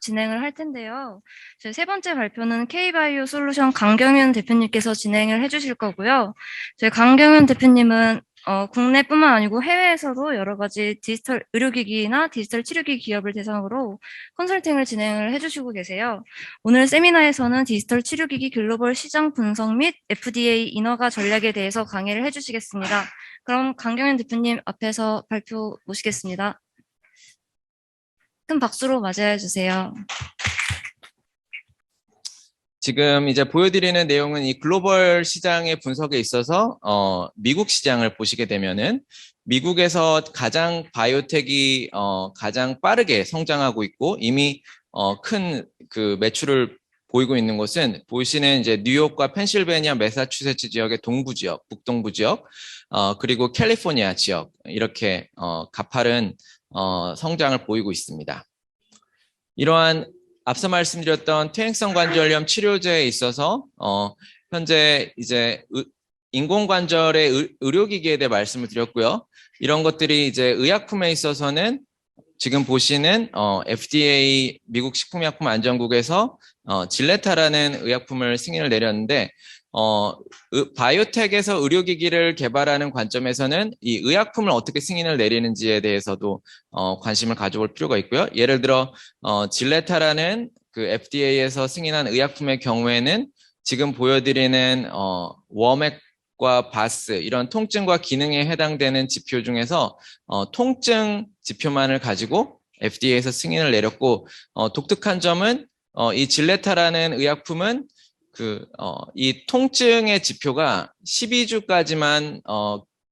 진행을 할 텐데요. 저희 세 번째 발표는 K바이오 솔루션 강경윤 대표님께서 진행을 해주실 거고요. 저희 강경윤 대표님은 국내뿐만 아니고 해외에서도 여러 가지 디지털 의료기기나 디지털 치료기기 기업을 대상으로 컨설팅을 진행을 해주시고 계세요. 오늘 세미나에서는 디지털 치료기기 글로벌 시장 분석 및 FDA 인허가 전략에 대해서 강의를 해주시겠습니다. 그럼 강경윤 대표님 앞에서 발표 모시겠습니다. 큰 박수로 맞이해 주세요. 지금 이제 보여드리는 내용은 이 글로벌 시장의 분석에 있어서 미국 시장을 보시게 되면은 미국에서 가장 바이오텍이 가장 빠르게 성장하고 있고 이미 큰 그 매출을 보이고 있는 곳은 보시는 이제 뉴욕과 펜실베니아, 매사추세츠 지역의 동부 지역, 북동부 지역, 그리고 캘리포니아 지역 이렇게 가파른 성장을 보이고 있습니다. 이러한 앞서 말씀드렸던 퇴행성 관절염 치료제에 있어서 현재 이제 인공관절의 의료기기에 대해 말씀을 드렸고요. 이런 것들이 이제 의약품에 있어서는 지금 보시는 FDA 미국 식품의약품안전국에서 질레타라는 의약품을 승인을 내렸는데 바이오텍에서 의료기기를 개발하는 관점에서는 이 의약품을 어떻게 승인을 내리는지에 대해서도 관심을 가져볼 필요가 있고요. 예를 들어 질레타라는 그 FDA에서 승인한 의약품의 경우에는 지금 보여드리는 워맥과 바스 이런 통증과 기능에 해당되는 지표 중에서 통증 지표만을 가지고 FDA에서 승인을 내렸고 독특한 점은 이 질레타라는 의약품은 이 통증의 지표가 12주까지만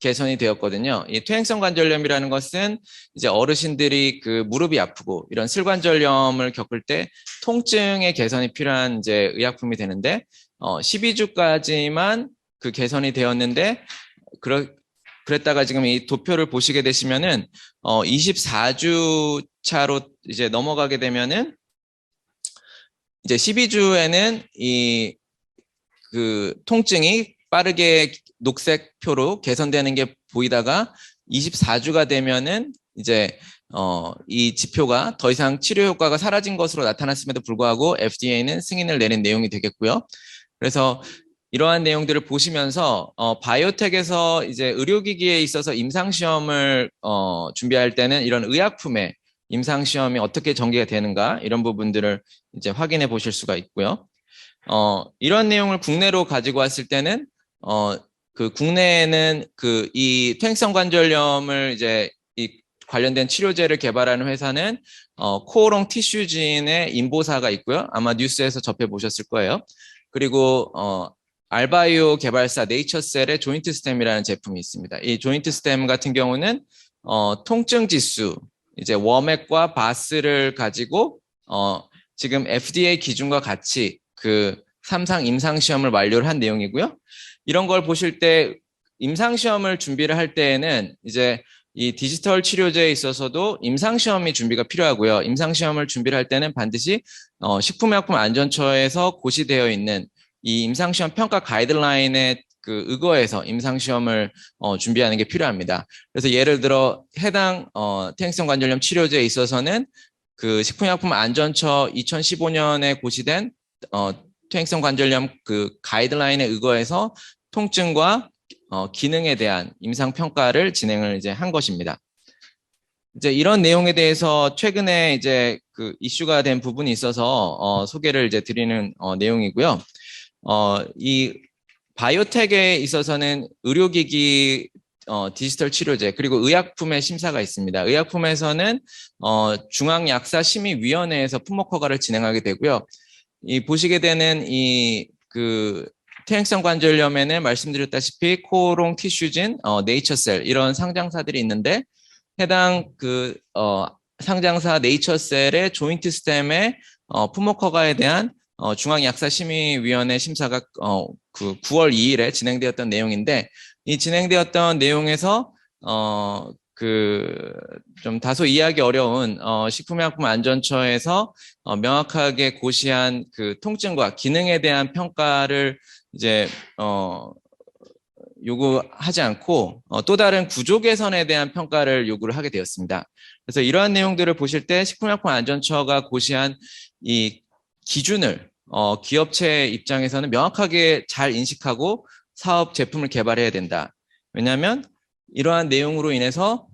개선이 되었거든요. 이 퇴행성 관절염이라는 것은 이제 어르신들이 그 무릎이 아프고 이런 슬관절염을 겪을 때 통증의 개선이 필요한 이제 의약품이 되는데 12주까지만 그 개선이 되었는데 그랬다가 지금 이 도표를 보시게 되시면은 24주 차로 이제 넘어가게 되면은 이제 12주에는 이 그 통증이 빠르게 녹색 표로 개선되는 게 보이다가 24주가 되면은 이제 이 지표가 더 이상 치료 효과가 사라진 것으로 나타났음에도 불구하고 FDA는 승인을 내린 내용이 되겠고요. 그래서 이러한 내용들을 보시면서 바이오텍에서 이제 의료기기에 있어서 임상시험을 준비할 때는 이런 의약품의 임상시험이 어떻게 전개가 되는가 이런 부분들을 이제 확인해 보실 수가 있고요. 이런 내용을 국내로 가지고 왔을 때는 그 국내에는 그 이 퇴행성 관절염을 이제 이 관련된 치료제를 개발하는 회사는 코오롱 티슈진의 인보사가 있고요. 아마 뉴스에서 접해 보셨을 거예요. 그리고 알바이오 개발사 네이처셀의 조인트 스템이라는 제품이 있습니다. 이 조인트 스템 같은 경우는 통증 지수 이제 워맥과 바스를 가지고 지금 FDA 기준과 같이 그 3상 임상시험을 완료를 한 내용이고요. 이런 걸 보실 때 임상시험을 준비를 할 때에는 이제 이 디지털 치료제에 있어서도 임상시험이 준비가 필요하고요. 임상시험을 준비를 할 때는 반드시 식품의약품안전처에서 고시되어 있는 이 임상시험 평가 가이드라인에 그 의거해서 임상시험을 준비하는 게 필요합니다. 그래서 예를 들어 해당 퇴행성 관절염 치료제에 있어서는 그 식품의약품안전처 2015년에 고시된 퇴행성 관절염 그 가이드라인에 의거해서 통증과 기능에 대한 임상 평가를 진행을 이제 한 것입니다. 이제 이런 내용에 대해서 최근에 이제 그 이슈가 된 부분이 있어서 소개를 이제 드리는 내용이고요. 이 바이오텍에 있어서는 의료기기 디지털 치료제 그리고 의약품의 심사가 있습니다. 의약품에서는 중앙약사심의위원회에서 품목 허가를 진행하게 되고요. 이 보시게 되는 이 그 퇴행성 관절염에는 말씀드렸다시피 코오롱 티슈진, 네이처셀 이런 상장사들이 있는데 해당 그 상장사 네이처셀의 조인트 스템의 품목 허가에 대한 중앙약사심의위원회 심사가 그 9월 2일에 진행되었던 내용인데 이 진행되었던 내용에서 그 좀 다소 이해하기 어려운 식품의약품안전처에서 명확하게 고시한 그 통증과 기능에 대한 평가를 이제 요구하지 않고 또 다른 구조 개선에 대한 평가를 요구를 하게 되었습니다. 그래서 이러한 내용들을 보실 때 식품약품안전처가 고시한 이 기준을 기업체 입장에서는 명확하게 잘 인식하고 사업 제품을 개발해야 된다. 왜냐하면 이러한 내용으로 인해서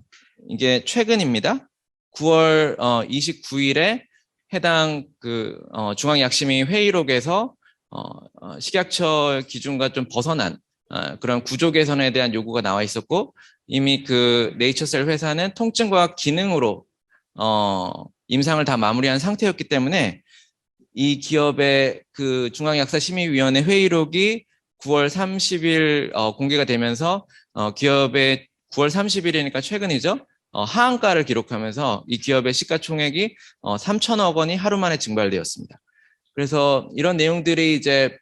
이게 최근입니다. 9월 29일에 해당 중앙약심위 회의록에서 식약처 기준과 좀 벗어난 그런 구조 개선에 대한 요구가 나와 있었고, 이미 그 네이처셀 회사는 통증과 기능으로 임상을 다 마무리한 상태였기 때문에 이 기업의 그 중앙약사심의위원회 회의록이 9월 30일 공개가 되면서 기업의 9월 30일이니까 최근이죠. 하한가를 기록하면서 이 기업의 시가총액이 3천억 원이 하루 만에 증발되었습니다. 그래서 이런 내용들이 이제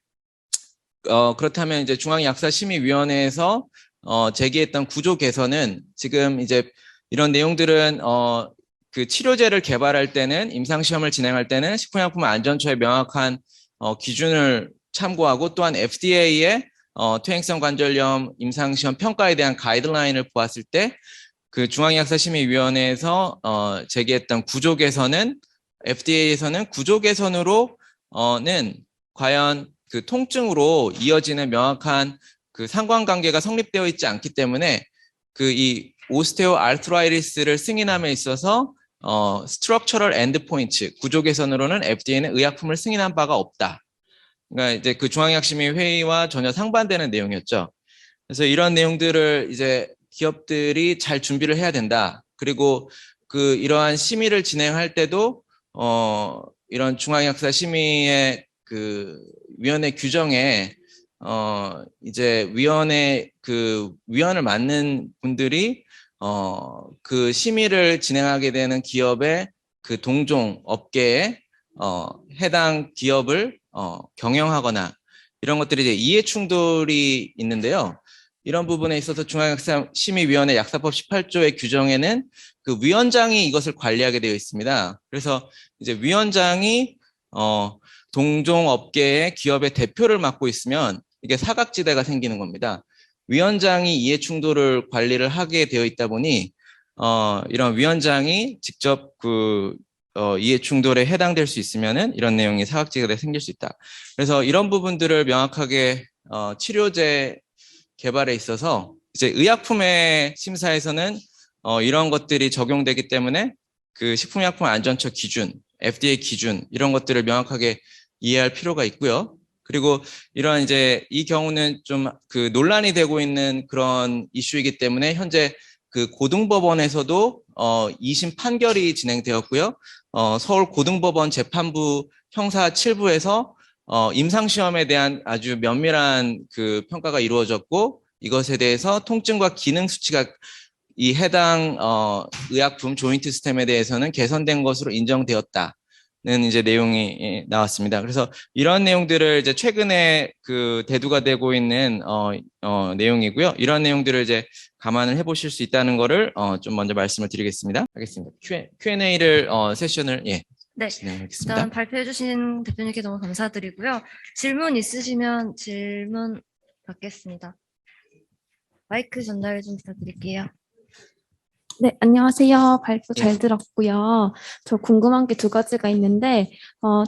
그렇다면 이제 중앙약사심의위원회에서 제기했던 구조 개선은 지금 이제 이런 내용들은 그 치료제를 개발할 때는 임상시험을 진행할 때는 식품약품안전처의 명확한 기준을 참고하고 또한 FDA의 퇴행성 관절염 임상시험 평가에 대한 가이드라인을 보았을 때 그 중앙약사심의위원회에서 제기했던 구조 개선은 FDA에서는 구조 개선으로는 과연 그 통증으로 이어지는 명확한 그 상관관계가 성립되어 있지 않기 때문에 그 이 오스테오 아르트라이티스를 승인함에 있어서 스트럭처럴 엔드포인트 구조 개선으로는 FDA는 의약품을 승인한 바가 없다. 그러니까 이제 그 중앙약심위 회의와 전혀 상반되는 내용이었죠. 그래서 이런 내용들을 이제 기업들이 잘 준비를 해야 된다. 그리고 그 이러한 심의를 진행할 때도 이런 중앙약사 심의의 그 위원회 규정에 이제 위원을 맡는 분들이 그 심의를 진행하게 되는 기업의 그 동종 업계에 해당 기업을 경영하거나 이런 것들이 이제 이해 충돌이 있는데요. 이런 부분에 있어서 중앙약사심의위원회 약사법 18조의 규정에는 그 위원장이 이것을 관리하게 되어 있습니다. 그래서 이제 위원장이 동종 업계의 기업의 대표를 맡고 있으면 이게 사각지대가 생기는 겁니다. 위원장이 이해 충돌을 관리를 하게 되어 있다 보니 이런 위원장이 직접 그 이해 충돌에 해당될 수 있으면은 이런 내용이 사각지대가 생길 수 있다. 그래서 이런 부분들을 명확하게 치료제 개발에 있어서 이제 의약품의 심사에서는 이런 것들이 적용되기 때문에 그 식품약품안전처 기준, FDA 기준 이런 것들을 명확하게 이해할 필요가 있고요. 그리고 이런 이제 이 경우는 좀 그 논란이 되고 있는 그런 이슈이기 때문에 현재 그 고등법원에서도 2심 판결이 진행되었고요. 서울 고등법원 재판부 형사 7부에서 임상시험에 대한 아주 면밀한 그 평가가 이루어졌고 이것에 대해서 통증과 기능 수치가 이 해당 의약품 조인트 시스템에 대해서는 개선된 것으로 인정되었다는 이제 내용이 나왔습니다. 그래서 이런 내용들을 이제 최근에 그 대두가 되고 있는 내용이고요. 이런 내용들을 이제 감안을 해보실 수 있다는 거를 좀 먼저 말씀을 드리겠습니다. 하겠습니다. Q&A를 세션을 네, 진행하겠습니다. 일단 발표해주신 대표님께 너무 감사드리고요. 질문 있으시면 질문 받겠습니다. 마이크 전달 좀 부탁드릴게요. 네, 안녕하세요. 발표 잘 들었고요. 저 궁금한 게 두 가지가 있는데,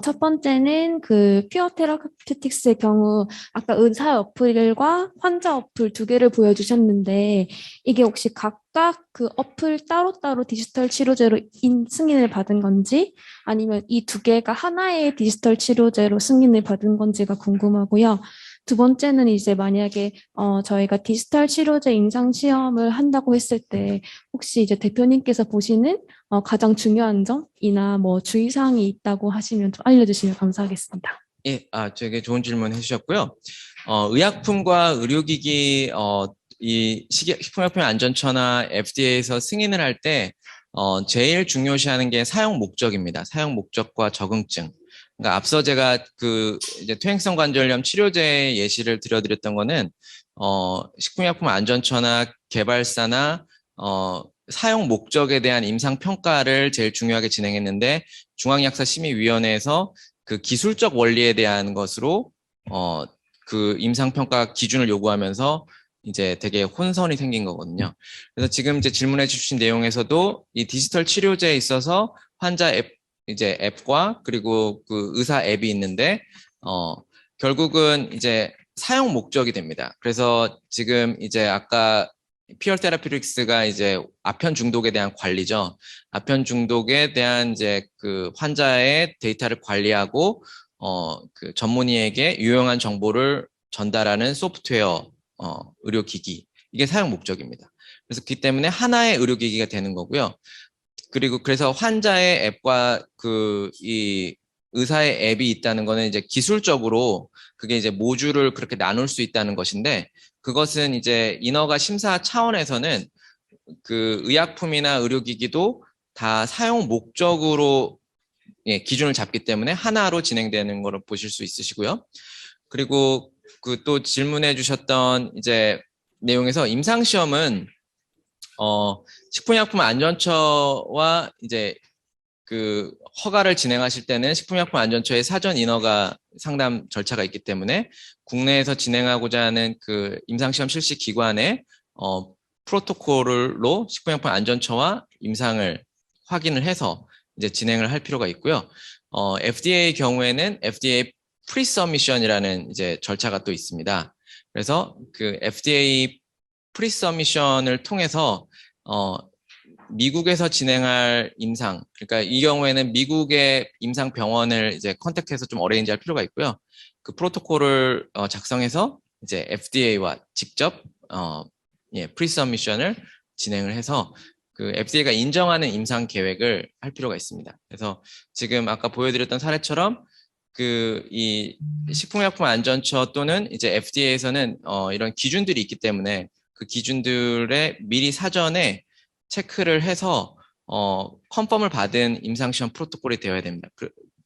첫 번째는 그 퓨어 테라피틱스의 경우, 아까 의사 어플과 환자 어플 두 개를 보여주셨는데, 이게 혹시 각각 그 어플 따로따로 디지털 치료제로 승인을 받은 건지, 아니면 이 두 개가 하나의 디지털 치료제로 승인을 받은 건지가 궁금하고요. 두 번째는 이제 만약에 저희가 디지털 치료제 임상 시험을 한다고 했을 때 혹시 이제 대표님께서 보시는 가장 중요한 점이나 뭐 주의사항이 있다고 하시면 좀 알려주시면 감사하겠습니다. 예, 되게 좋은 질문 해주셨고요. 의약품과 의료기기 이 식품약품안전처나 FDA에서 승인을 할 때 제일 중요시하는 게 사용 목적입니다. 사용 목적과 적응증. 그러니까 앞서 제가 그 이제 퇴행성 관절염 치료제 예시를 들어드렸던 거는 식품약품안전처나 개발사나 사용 목적에 대한 임상 평가를 제일 중요하게 진행했는데 중앙약사심의위원회에서 그 기술적 원리에 대한 것으로 그 임상 평가 기준을 요구하면서 이제 되게 혼선이 생긴 거거든요. 그래서 지금 이제 질문해 주신 내용에서도 이 디지털 치료제에 있어서 환자 앱, 이제 앱과 그리고 그 의사 앱이 있는데, 결국은 이제 사용 목적이 됩니다. 그래서 지금 이제 아까 피어 테라피틱스가 이제 아편 중독에 대한 관리죠. 아편 중독에 대한 이제 그 환자의 데이터를 관리하고 그 전문의에게 유용한 정보를 전달하는 소프트웨어 의료기기 이게 사용 목적입니다. 그래서 그 때문에 하나의 의료기기가 되는 거고요. 그리고 그래서 환자의 앱과 그 이 의사의 앱이 있다는 거는 이제 기술적으로 그게 이제 모듈을 그렇게 나눌 수 있다는 것인데 그것은 이제 인허가 심사 차원에서는 그 의약품이나 의료기기도 다 사용 목적으로 기준을 잡기 때문에 하나로 진행되는 거를 보실 수 있으시고요. 그리고 그 또 질문해 주셨던 이제 내용에서 임상시험은 식품의약품안전처와 이제 그 허가를 진행하실 때는 식품의약품안전처의 사전 인허가 상담 절차가 있기 때문에 국내에서 진행하고자 하는 그 임상시험 실시 기관의 프로토콜로 식품의약품안전처와 임상을 확인을 해서 이제 진행을 할 필요가 있고요. FDA 경우에는 FDA 프리서미션이라는 이제 절차가 또 있습니다. 그래서 그 FDA 프리서미션을 통해서 미국에서 진행할 임상, 그러니까 이 경우에는 미국의 임상 병원을 이제 컨택해서 좀 어레인지할 필요가 있고요. 그 프로토콜을 작성해서 이제 FDA와 직접 프리서미션을 진행을 해서 그 FDA가 인정하는 임상 계획을 할 필요가 있습니다. 그래서 지금 아까 보여드렸던 사례처럼 그 이 식품의약품안전처 또는 이제 FDA에서는 이런 기준들이 있기 때문에 그 기준들에 미리 사전에 체크를 해서 컨펌을 받은 임상시험 프로토콜이 되어야 됩니다.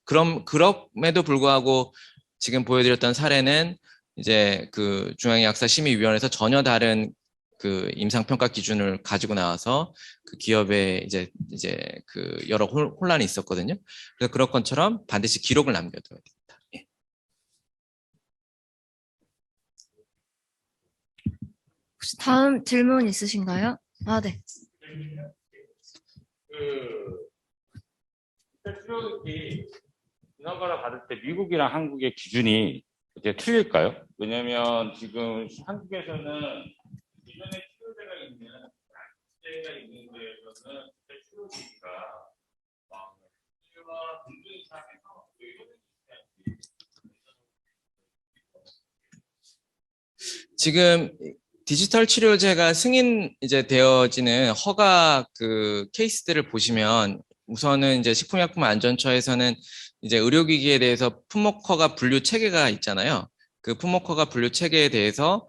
그럼에도 불구하고 지금 보여드렸던 사례는 이제 그 중앙의약사심의위원회에서 전혀 다른 그 임상평가 기준을 가지고 나와서 그 기업에 이제 그 여러 혼란이 있었거든요. 그래서 그런 것처럼 반드시 기록을 남겨둬야 됩니다. 예. 혹시 다음 질문 있으신가요? 아, 네. 트럭이 인허가를 받을 때 미국이랑 한국의 기준이 이제 틀릴까요? 왜냐하면 지금 한국에서는 기존에 치료제가 있는 데에서는 치료기가 치료와 등등 이상에서 지금 디지털 치료제가 승인 이제 되어지는 허가 그 케이스들을 보시면 우선은 이제 식품의약품안전처에서는 이제 의료기기에 대해서 품목허가 분류 체계가 있잖아요. 그 품목허가 분류 체계에 대해서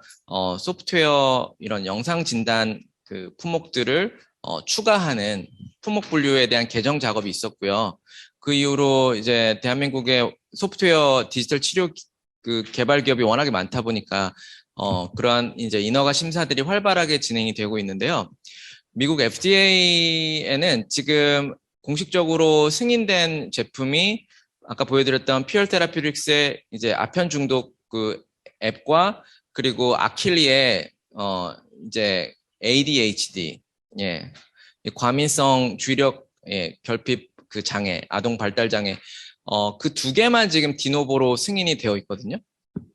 소프트웨어 이런 영상 진단 그 품목들을 추가하는 품목 분류에 대한 개정 작업이 있었고요. 그 이후로 이제 대한민국의 소프트웨어 디지털 치료 그 개발 기업이 워낙에 많다 보니까 그러한 이제 인허가 심사들이 활발하게 진행이 되고 있는데요. 미국 FDA에는 지금 공식적으로 승인된 제품이 아까 보여드렸던 피얼 테라피틱스의 이제 아편 중독 그 앱과 그리고 아킬리의 이제 ADHD 과민성 주의력 결핍 그 장애, 아동 발달 장애 그 두 개만 지금 디노보로 승인이 되어 있거든요.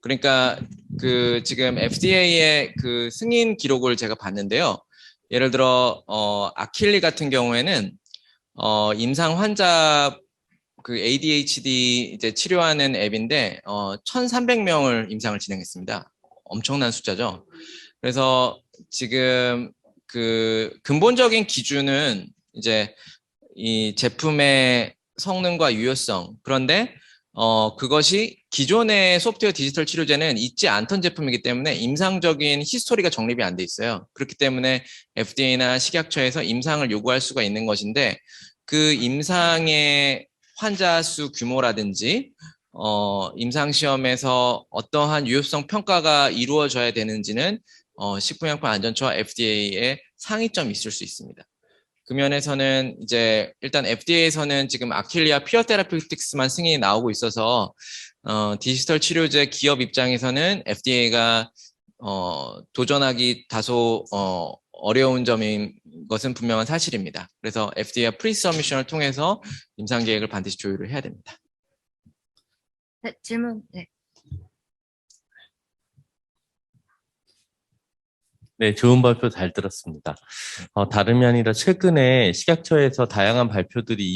그러니까 그 지금 FDA의 그 승인 기록을 제가 봤는데요. 예를 들어 아킬리 같은 경우에는 임상 환자 그 ADHD 이제 치료하는 앱인데 1,300명을 임상을 진행했습니다. 엄청난 숫자죠. 그래서 지금 그 근본적인 기준은 이제 이 제품의 성능과 유효성, 그런데 그것이 기존의 소프트웨어 디지털 치료제는 있지 않던 제품이기 때문에 임상적인 히스토리가 정립이 안 돼 있어요. 그렇기 때문에 FDA나 식약처에서 임상을 요구할 수가 있는 것인데 그 임상의 환자 수 규모라든지 임상시험에서 어떠한 유효성 평가가 이루어져야 되는지는 식품의약품안전처와 FDA의 상이점이 있을 수 있습니다. 그 면에서는 이제 일단 FDA에서는 지금 아킬리아 피어 테라피틱스만 승인이 나오고 있어서 디지털 치료제 기업 입장에서는 FDA가 도전하기 다소 어려운 점인 것은 분명한 사실입니다. 그래서 FDA와 프리서미션을 통해서 임상 계획을 반드시 조율을 해야 됩니다. 네, 질문. 네. 네, 좋은 발표 잘 들었습니다. 다름이 아니라 최근에 식약처에서 다양한 발표들이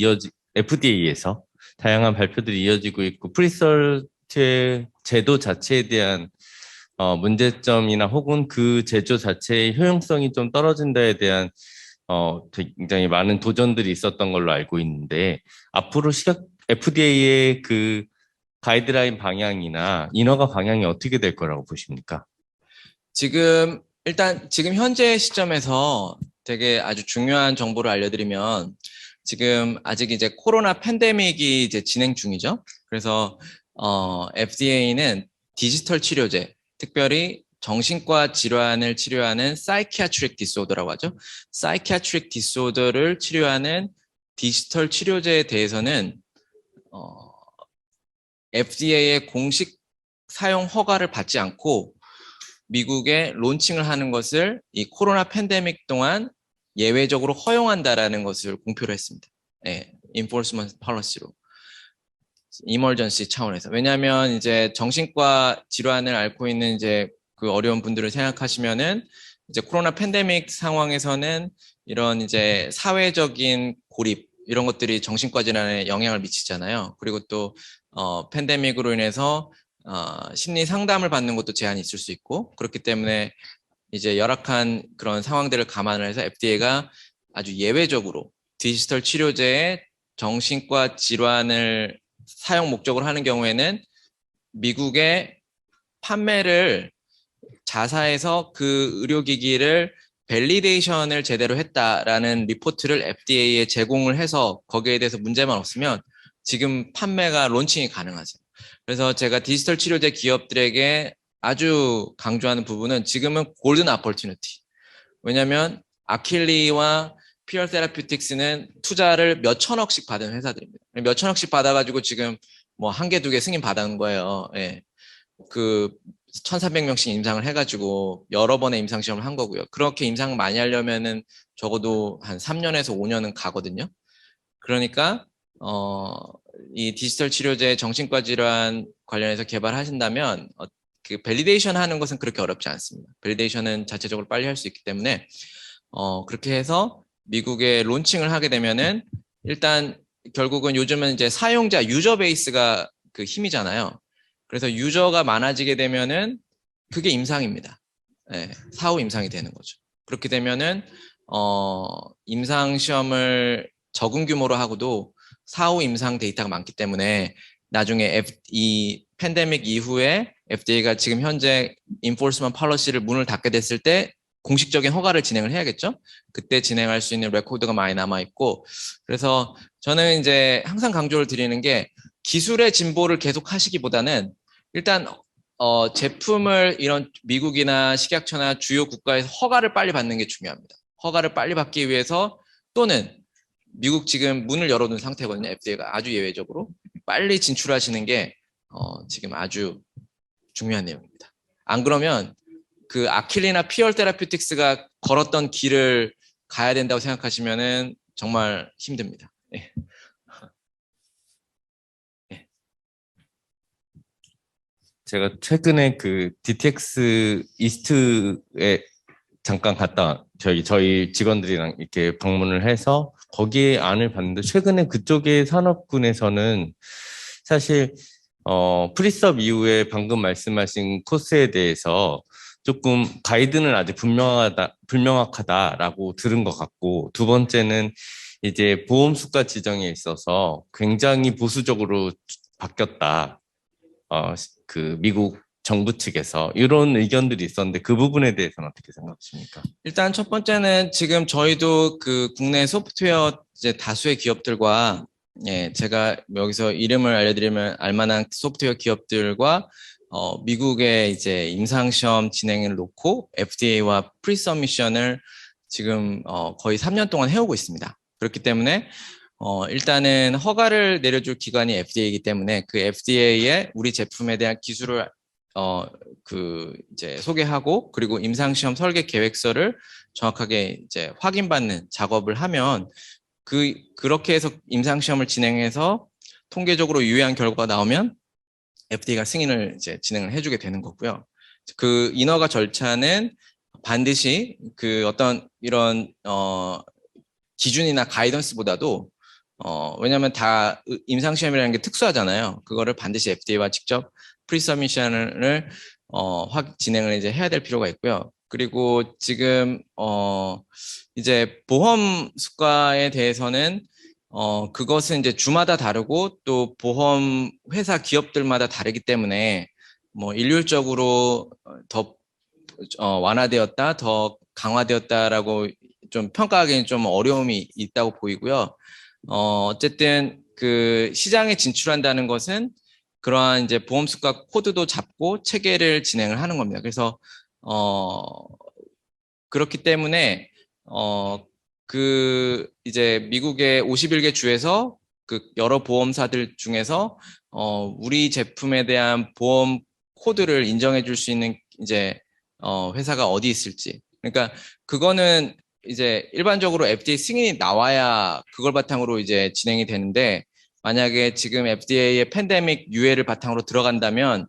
FDA에서 다양한 발표들이 이어지고 있고, 프리서치의 제도 자체에 대한 문제점이나 혹은 그 제조 자체의 효용성이 좀 떨어진다에 대한 굉장히 많은 도전들이 있었던 걸로 알고 있는데, 앞으로 FDA의 그 가이드라인 방향이나 인허가 방향이 어떻게 될 거라고 보십니까? 일단 지금 현재 시점에서 되게 아주 중요한 정보를 알려드리면, 지금 아직 이제 코로나 팬데믹이 이제 진행 중이죠. 그래서 FDA는 디지털 치료제, 특별히 정신과 질환을 치료하는 사이키아트릭 디스오더라고 하죠. 사이키아트릭 디스오더를 치료하는 디지털 치료제에 대해서는 FDA의 공식 사용 허가를 받지 않고 미국에 론칭을 하는 것을 이 코로나 팬데믹 동안 예외적으로 허용한다라는 것을 공표를 했습니다. 예, enforcement policy로. 이머전시 차원에서. 왜냐하면 이제 정신과 질환을 앓고 있는 이제 그 어려운 분들을 생각하시면은 이제 코로나 팬데믹 상황에서는 이런 이제 사회적인 고립 이런 것들이 정신과 질환에 영향을 미치잖아요. 그리고 또 팬데믹으로 인해서 심리 상담을 받는 것도 제한이 있을 수 있고, 그렇기 때문에 이제 열악한 그런 상황들을 감안을 해서 FDA가 아주 예외적으로 디지털 치료제의 정신과 질환을 사용 목적으로 하는 경우에는 미국의 판매를 자사해서 그 의료기기를 밸리데이션을 제대로 했다라는 리포트를 FDA에 제공을 해서 거기에 대해서 문제만 없으면 지금 판매가 론칭이 가능하세요. 그래서 제가 디지털 치료제 기업들에게 아주 강조하는 부분은 지금은 골든 어퍼튜니티. 왜냐하면 아킬리와 피어 세라피틱스는 투자를 몇 천억씩 받은 회사들입니다. 몇 천억씩 받아가지고 지금 뭐 한 개, 두 개 승인 받은 거예요. 예. 그 1,300명씩 임상을 해가지고 여러 번의 임상 시험을 한 거고요. 그렇게 임상 많이 하려면은 적어도 한 3년에서 5년은 가거든요. 그러니까 이 디지털 치료제 정신과 질환 관련해서 개발하신다면 그 밸리데이션 하는 것은 그렇게 어렵지 않습니다. 밸리데이션은 자체적으로 빨리 할 수 있기 때문에 그렇게 해서 미국에 론칭을 하게 되면은 일단 결국은 요즘은 이제 사용자 유저 베이스가 그 힘이잖아요. 그래서 유저가 많아지게 되면은 그게 임상입니다. 네, 사후 임상이 되는 거죠. 그렇게 되면은 임상 시험을 적은 규모로 하고도 사후 임상 데이터가 많기 때문에 나중에 이 팬데믹 이후에 FDA가 지금 현재 enforcement policy를 문을 닫게 됐을 때 공식적인 허가를 진행을 해야겠죠. 그때 진행할 수 있는 레코드가 많이 남아 있고, 그래서 저는 이제 항상 강조를 드리는 게 기술의 진보를 계속 하시기보다는 일단 제품을 이런 미국이나 식약처나 주요 국가에서 허가를 빨리 받는 게 중요합니다. 허가를 빨리 받기 위해서, 또는 미국 지금 문을 열어둔 상태거든요. FDA가 아주 예외적으로 빨리 진출하시는 게 지금 아주 중요한 내용입니다. 안 그러면 그 아킬리나 피얼 테라퓨틱스가 걸었던 길을 가야 된다고 생각하시면은 정말 힘듭니다. 네. 네. 제가 최근에 그 DTX 이스트에 잠깐 저희 직원들이랑 이렇게 방문을 해서 거기에 안을 봤는데, 최근에 그쪽의 산업군에서는 사실 프리섭 이후에 방금 말씀하신 코스에 대해서 조금 가이드는 아직 불명확하다라고 들은 것 같고, 두 번째는 이제 보험 수가 지정에 있어서 굉장히 보수적으로 바뀌었다. 그 미국 정부 측에서 이런 의견들이 있었는데, 그 부분에 대해서는 어떻게 생각하십니까? 일단 첫 번째는 지금 저희도 그 국내 소프트웨어 이제 다수의 기업들과, 예, 제가 여기서 이름을 알려드리면 알만한 소프트웨어 기업들과 미국의 이제 임상시험 진행을 놓고 FDA와 프리서미션을 지금 거의 3년 동안 해오고 있습니다. 그렇기 때문에 일단은 허가를 내려줄 기관이 FDA이기 때문에 그 FDA에 우리 제품에 대한 기술을 이제 소개하고 그리고 임상시험 설계 계획서를 정확하게 이제 확인받는 작업을 하면 그렇게 해서 임상시험을 진행해서 통계적으로 유효한 결과가 나오면 FDA가 승인을 이제 진행을 해주게 되는 거고요. 그 인허가 절차는 반드시 그 어떤 이런 기준이나 가이던스보다도 왜냐하면 다 임상시험이라는 게 특수하잖아요. 그거를 반드시 FDA와 직접 프리서미션을 진행을 이제 해야 될 필요가 있고요. 그리고 지금 이제 보험 수가에 대해서는 그것은 이제 주마다 다르고 또 보험 회사 기업들마다 다르기 때문에 뭐 일률적으로 더 완화되었다, 더 강화되었다라고 좀 평가하기는 좀 어려움이 있다고 보이고요. 어쨌든 그 시장에 진출한다는 것은 그러한 이제 보험 수가 코드도 잡고 체계를 진행을 하는 겁니다. 그래서 그렇기 때문에 그 이제 미국의 51개 주에서 그 여러 보험사들 중에서 우리 제품에 대한 보험 코드를 인정해 줄 수 있는 이제 회사가 어디 있을지. 그러니까 그거는 이제 일반적으로 FDA 승인이 나와야 그걸 바탕으로 이제 진행이 되는데 만약에 지금 FDA의 팬데믹 유예를 바탕으로 들어간다면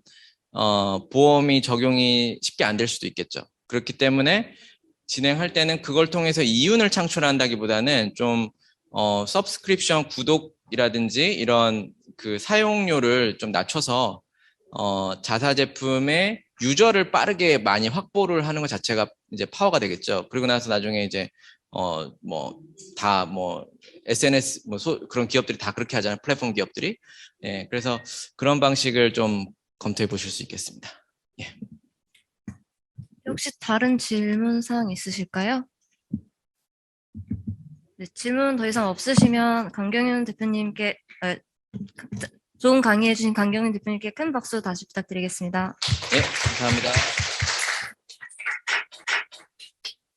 보험이 적용이 쉽게 안 될 수도 있겠죠. 그렇기 때문에 진행할 때는 그걸 통해서 이윤을 창출한다기보다는 좀 서브스크립션 구독이라든지 이런 그 사용료를 좀 낮춰서 자사 제품의 유저를 빠르게 많이 확보를 하는 것 자체가 이제 파워가 되겠죠. 그리고 나서 나중에 이제 SNS 그런 기업들이 다 그렇게 하잖아요. 플랫폼 기업들이. 예, 그래서 그런 방식을 좀 검토해 보실 수 있겠습니다. 예. 혹시 다른 질문 사항 있으실까요? 네, 질문 더 이상 없으시면 강경윤 대표님께 좋은 강의해 주신 강경윤 대표님께 큰 박수 다시 부탁드리겠습니다. 네, 감사합니다.